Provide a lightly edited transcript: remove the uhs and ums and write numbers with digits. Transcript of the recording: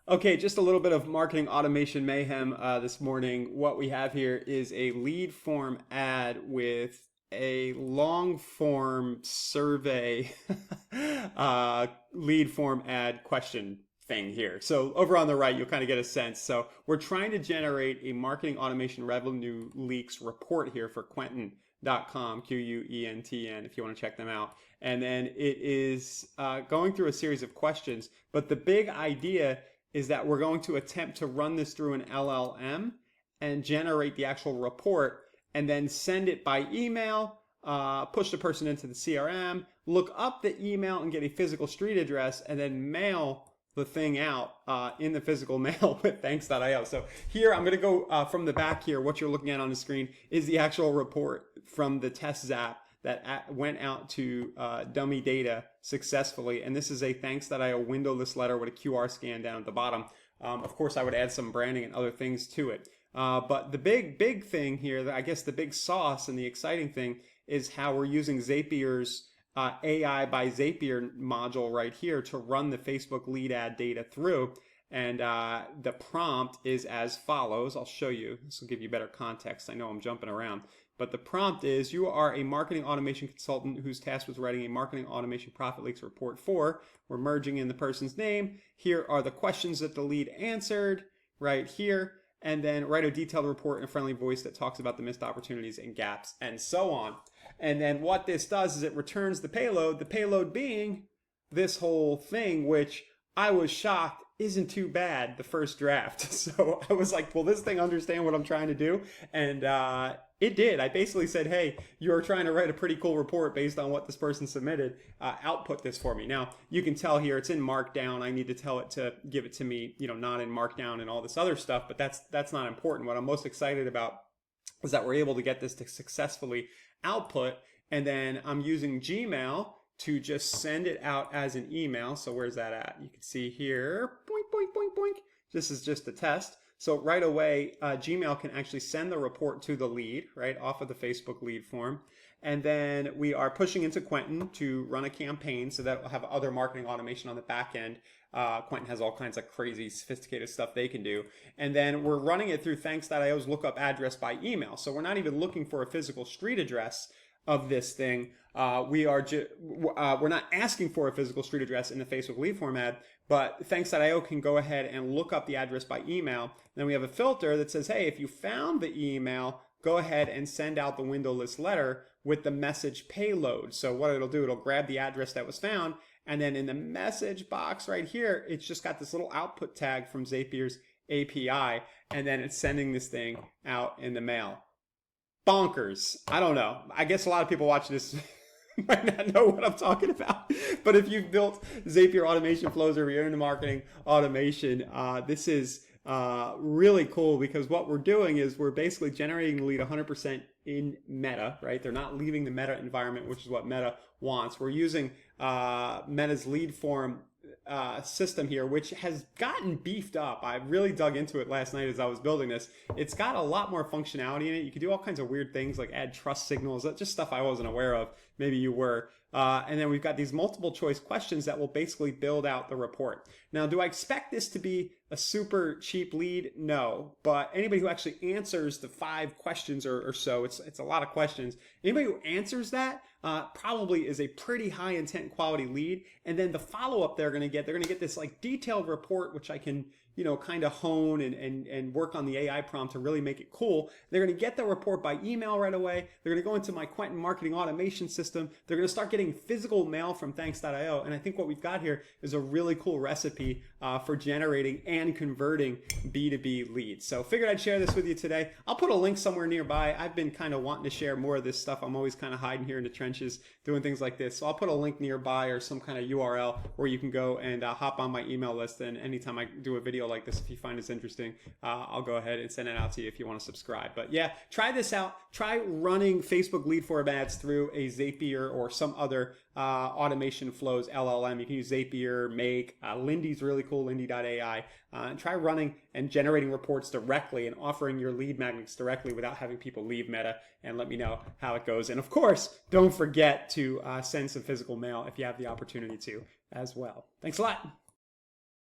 Okay, just a little bit of marketing automation mayhem this morning. What we have here is a lead form ad with a long form survey lead form ad question thing here. So over on the right, you'll kind of get a sense. So we're trying to generate a marketing automation revenue leaks report here for Quentn.com, Quentn, if you want to check them out. And then it is going through a series of questions. But the big idea is that we're going to attempt to run this through an LLM and generate the actual report and then send it by email, push the person into the CRM, look up the email and get a physical street address, and then mail the thing out in the physical mail with thanks.io. So here I'm going to go from the back here. What you're looking at on the screen is the actual report from the test zap that went out to dummy data successfully. And this is a thanks.io windowless letter with a QR scan down at the bottom. Of course, I would add some branding and other things to it. But the big thing here, I guess the big sauce and the exciting thing is how we're using Zapier's AI by Zapier module right here to run the Facebook lead ad data through. And the prompt is as follows. I'll show you. This will give you better context. I know I'm jumping around. But the prompt is, you are a marketing automation consultant whose task was writing a marketing automation profit leaks report for. We're merging in the person's name. Here are the questions that the lead answered right here. And then write a detailed report in a friendly voice that talks about the missed opportunities and gaps and so on. And then what this does is it returns the payload being this whole thing, which I was shocked isn't too bad, the first draft. So I was like, will this thing understand what I'm trying to do? And it did. I basically said, hey, you're trying to write a pretty cool report based on what this person submitted. Output this for me. Now, you can tell here it's in Markdown. I need to tell it to give it to me, not in Markdown and all this other stuff, but that's not important. What I'm most excited about is that we're able to get this to successfully output. And then I'm using Gmail to just send it out as an email. So where's that at? You can see here, boink, boink, boink, boink. This is just a test. So right away, Gmail can actually send the report to the lead, right, off of the Facebook lead form. And then we are pushing into Quentn to run a campaign so that we'll have other marketing automation on the back end. Quentn has all kinds of crazy, sophisticated stuff they can do. And then we're running it through thanks.io's lookup address by email. So we're not even looking for a physical street address of this thing. We're not asking for a physical street address in the Facebook lead form ad, but thanks.io can go ahead and look up the address by email. Then we have a filter that says, hey, if you found the email, go ahead and send out the windowless letter with the message payload. So what it'll do, it'll grab the address that was found, and then in the message box right here, it's just got this little output tag from Zapier's API, and then it's sending this thing out in the mail. Bonkers. I don't know. I guess a lot of people watching this might not know what I'm talking about. But if you've built Zapier automation flows or you're into marketing automation, this is really cool, because what we're doing is we're basically generating the lead 100% in Meta, right? They're not leaving the Meta environment, which is what Meta wants. We're using Meta's lead form system here, which has gotten beefed up. I really dug into it last night as I was building this. It's got a lot more functionality in it. You can do all kinds of weird things like add trust signals. That's just stuff I wasn't aware of. Maybe you were. And then we've got these multiple choice questions that will basically build out the report. Now, do I expect this to be a super cheap lead? No. But anybody who actually answers the 5 questions or so, it's a lot of questions. Anybody who answers that probably is a pretty high intent quality lead. And then the follow-up they're going to get this like detailed report, which I can, kind of hone and work on the AI prompt to really make it cool. They're going to get the report by email right away. They're going to go into my Quentn marketing automation system. They're going to start getting physical mail from thanks.io. And I think what we've got here is a really cool recipe for generating and converting B2B leads. So figured I'd share this with you today. I'll put a link somewhere nearby. I've been kind of wanting to share more of this stuff. I'm always kind of hiding here in the trenches doing things like this. So I'll put a link nearby or some kind of URL where you can go and hop on my email list. And anytime I do a video like this, if you find this interesting, I'll go ahead and send it out to you if you want to subscribe. But yeah, try this out. Try running Facebook lead form ads through a Zapier or some other automation flows LLM. You can use Zapier, Make, Lindy's really cool, Lindy.ai. And try running and generating reports directly and offering your lead magnets directly without having people leave Meta, and let me know how it goes. And of course, don't forget to send some physical mail if you have the opportunity to as well. Thanks a lot.